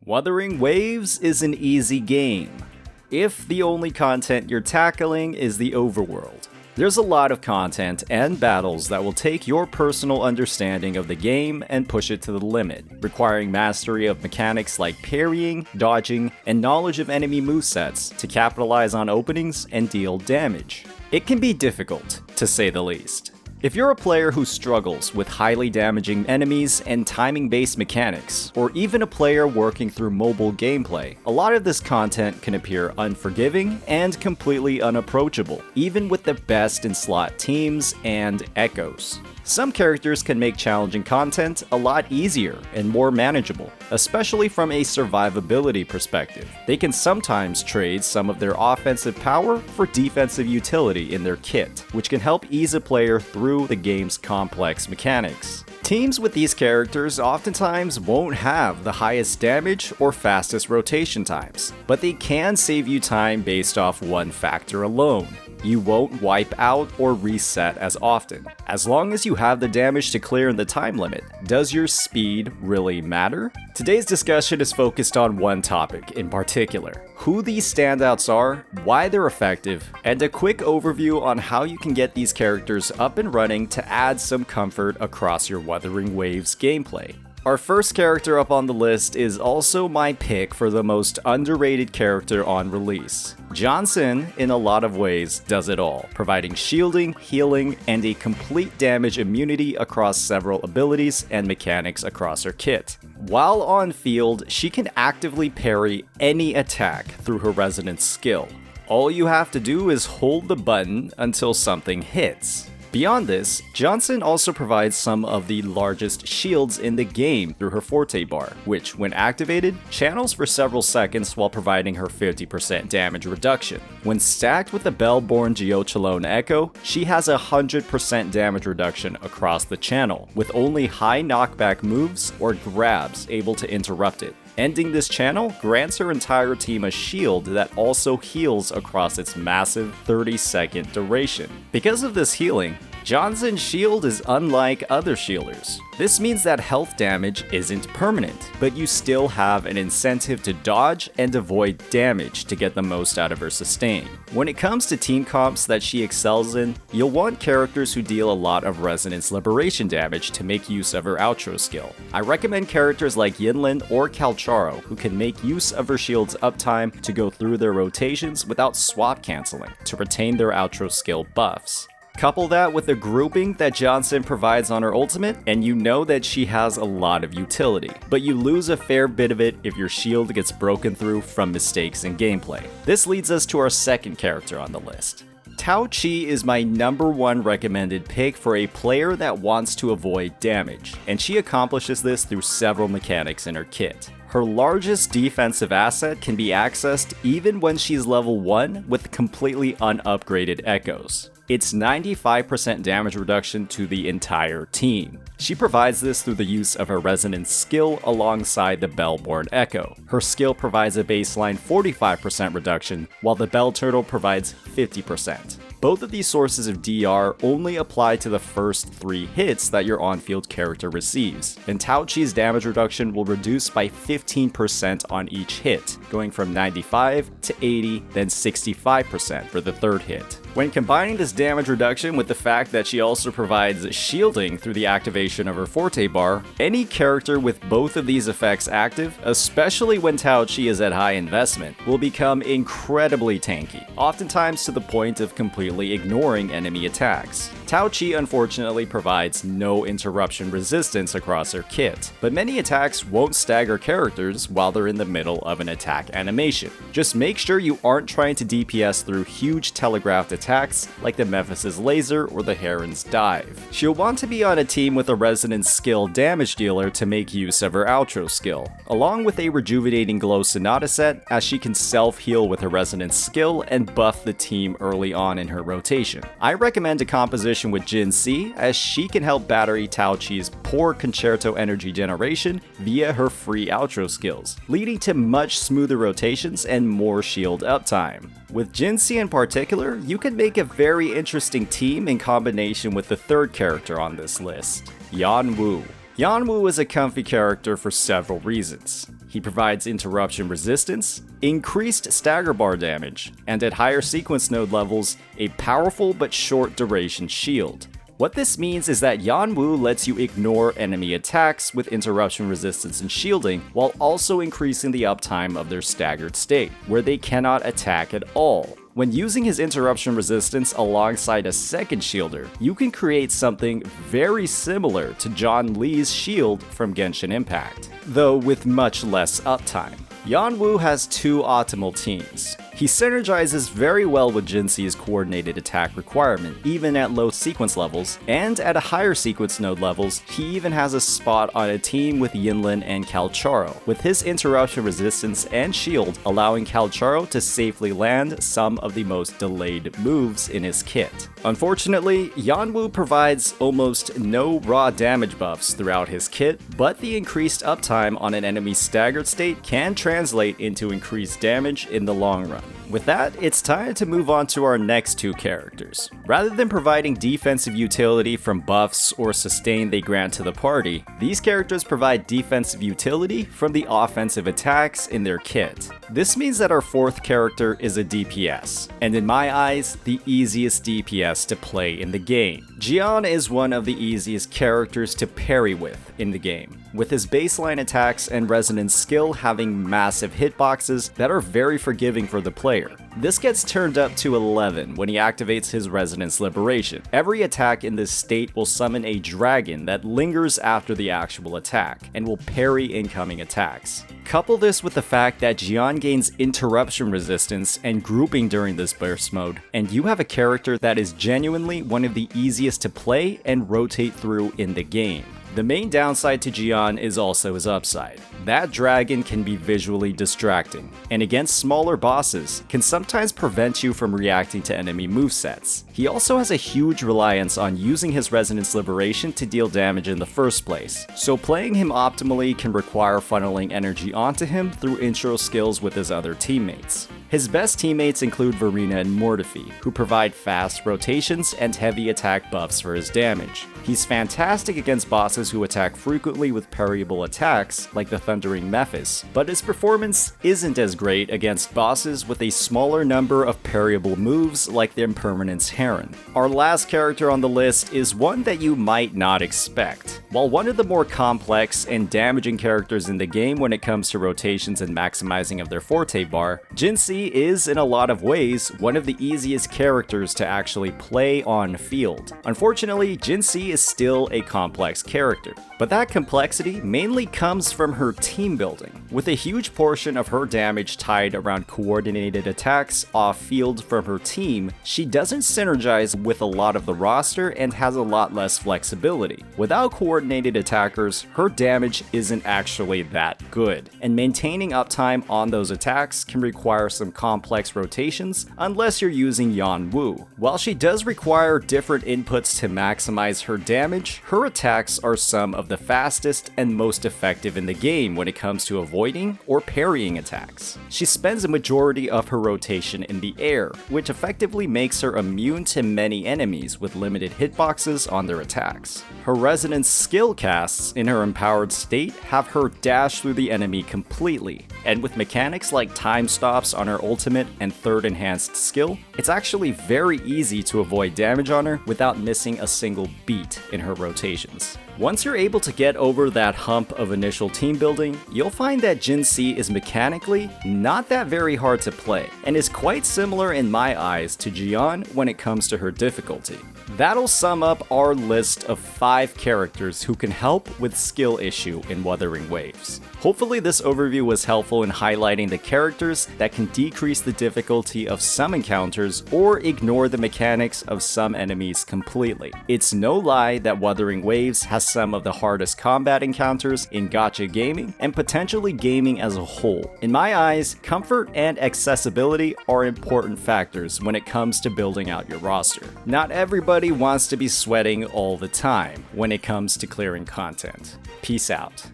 Wuthering Waves is an easy game, if the only content you're tackling is the overworld. There's a lot of content and battles that will take your personal understanding of the game and push it to the limit, requiring mastery of mechanics like parrying, dodging, and knowledge of enemy movesets to capitalize on openings and deal damage. It can be difficult, to say the least. If you're a player who struggles with highly damaging enemies and timing-based mechanics, or even a player working through mobile gameplay, a lot of this content can appear unforgiving and completely unapproachable, even with the best in slot teams and echoes. Some characters can make challenging content a lot easier and more manageable, especially from a survivability perspective. They can sometimes trade some of their offensive power for defensive utility in their kit, which can help ease a player through the game's complex mechanics. Teams with these characters oftentimes won't have the highest damage or fastest rotation times, but they can save you time based off one factor alone. You won't wipe out or reset as often. As long as you have the damage to clear in the time limit, does your speed really matter? Today's discussion is focused on one topic in particular: who these standouts are, why they're effective, and a quick overview on how you can get these characters up and running to add some comfort across your Wuthering Waves gameplay. Our first character up on the list is also my pick for the most underrated character on release. Jianxin, in a lot of ways, does it all, providing shielding, healing, and a complete damage immunity across several abilities and mechanics across her kit. While on field, she can actively parry any attack through her resonance skill. All you have to do is hold the button until something hits. Beyond this, Jianxin also provides some of the largest shields in the game through her Forte bar, which, when activated, channels for several seconds while providing her 50% damage reduction. When stacked with the Bell-born Jiyan Echo, she has a 100% damage reduction across the channel, with only high knockback moves or grabs able to interrupt it. Ending this channel grants her entire team a shield that also heals across its massive 30-second duration. Because of this healing, Jianxin's shield is unlike other shielders. This means that health damage isn't permanent, but you still have an incentive to dodge and avoid damage to get the most out of her sustain. When it comes to team comps that she excels in, you'll want characters who deal a lot of resonance liberation damage to make use of her outro skill. I recommend characters like Yinlin or Calcharo, who can make use of her shield's uptime to go through their rotations without swap canceling to retain their outro skill buffs. Couple that with the grouping that Jianxin provides on her ultimate, and you know that she has a lot of utility, but you lose a fair bit of it if your shield gets broken through from mistakes in gameplay. This leads us to our second character on the list. Taoqi is my #1 recommended pick for a player that wants to avoid damage, and she accomplishes this through several mechanics in her kit. Her largest defensive asset can be accessed even when she's level 1 with completely unupgraded echoes. It's 95% damage reduction to the entire team. She provides this through the use of her resonance skill alongside the Bell-born Echo. Her skill provides a baseline 45% reduction, while the Bell Turtle provides 50%. Both of these sources of DR only apply to the first 3 hits that your on-field character receives, and Taoqi's damage reduction will reduce by 15% on each hit, going from 95 to 80, then 65% for the 3rd hit. When combining this damage reduction with the fact that she also provides shielding through the activation of her Forte bar, any character with both of these effects active, especially when Taoqi is at high investment, will become incredibly tanky, oftentimes to the point of completely ignoring enemy attacks. Taoqi unfortunately provides no interruption resistance across her kit, but many attacks won't stagger characters while they're in the middle of an attack animation. Just make sure you aren't trying to DPS through huge telegraphed attacks like the Mephis's Laser or the Heron's Dive. She'll want to be on a team with a resonance skill damage dealer to make use of her outro skill, along with a rejuvenating glow Sonata set, as she can self-heal with her resonance skill and buff the team early on in her rotation. I recommend a composition with Jinhsi, as she can help battery Taoqi's poor concerto energy generation via her free outro skills, leading to much smoother rotations and more shield uptime. With Jinhsi in particular, you can make a very interesting team in combination with the third character on this list, Yuan Wu. Yuan Wu is a comfy character for several reasons. He provides interruption resistance, increased stagger bar damage, and at higher sequence node levels, a powerful but short duration shield. What this means is that Yuan Wu lets you ignore enemy attacks with interruption resistance and shielding, while also increasing the uptime of their staggered state, where they cannot attack at all. When using his interruption resistance alongside a second shielder, you can create something very similar to Zhang Li's shield from Genshin Impact, though with much less uptime. Yuan Wu has two optimal teams. He synergizes very well with Jinhsi's coordinated attack requirement, even at low sequence levels, and at a higher sequence node levels, he even has a spot on a team with Yinlin and Calcharo, with his interruption resistance and shield allowing Calcharo to safely land some of the most delayed moves in his kit. Unfortunately, Yuan Wu provides almost no raw damage buffs throughout his kit, but the increased uptime on an enemy's staggered state can translate into increased damage in the long run. With that, it's time to move on to our next two characters. Rather than providing defensive utility from buffs or sustain they grant to the party, these characters provide defensive utility from the offensive attacks in their kit. This means that our fourth character is a DPS, and in my eyes, the easiest DPS to play in the game. Jiyan is one of the easiest characters to parry with in the game, with his baseline attacks and resonance skill having massive hitboxes that are very forgiving for the player. This gets turned up to 11 when he activates his Resonance Liberation. Every attack in this state will summon a dragon that lingers after the actual attack, and will parry incoming attacks. Couple this with the fact that Jiyan gains interruption resistance and grouping during this burst mode, and you have a character that is genuinely one of the easiest to play and rotate through in the game. The main downside to Jiyan is also his upside. That dragon can be visually distracting, and against smaller bosses, can sometimes prevent you from reacting to enemy movesets. He also has a huge reliance on using his Resonance Liberation to deal damage in the first place, so playing him optimally can require funneling energy onto him through intro skills with his other teammates. His best teammates include Verena and Mortefi, who provide fast rotations and heavy attack buffs for his damage. He's fantastic against bosses who attack frequently with parryable attacks, like the Thundering Mephis, but his performance isn't as great against bosses with a smaller number of parryable moves like the Impermanence Heron. Our last character on the list is one that you might not expect. While one of the more complex and damaging characters in the game when it comes to rotations and maximizing of their forte bar, Jinhsi is in a lot of ways one of the easiest characters to actually play on field. Unfortunately, Jinhsi is still a complex character, but that complexity mainly comes from her team building, with a huge portion of her damage tied around coordinated attacks off-field from her team. She doesn't synergize with a lot of the roster and has a lot less flexibility. Without coordinated attackers, her damage isn't actually that good, and maintaining uptime on those attacks can require some complex rotations unless you're using Yuan Wu. While she does require different inputs to maximize her damage, her attacks are some of the fastest and most effective in the game when it comes to avoiding or parrying attacks. She spends a majority of her rotation in the air, which effectively makes her immune to many enemies with limited hitboxes on their attacks. Her resonance skill casts in her empowered state have her dash through the enemy completely, and with mechanics like time stops on her ultimate and third enhanced skill, it's actually very easy to avoid damage on her without missing a single beat in her rotations. Once you're able to get over that hump of initial team building, you'll find that Jinhsi is mechanically not that very hard to play, and is quite similar in my eyes to Jiyan when it comes to her difficulty. That'll sum up our list of 5 characters who can help with skill issue in Wuthering Waves. Hopefully this overview was helpful in highlighting the characters that can decrease the difficulty of some encounters or ignore the mechanics of some enemies completely. It's no lie that Wuthering Waves has some of the hardest combat encounters in gacha gaming and potentially gaming as a whole. In my eyes, comfort and accessibility are important factors when it comes to building out your roster. Not everybody wants to be sweating all the time when it comes to clearing content. Peace out.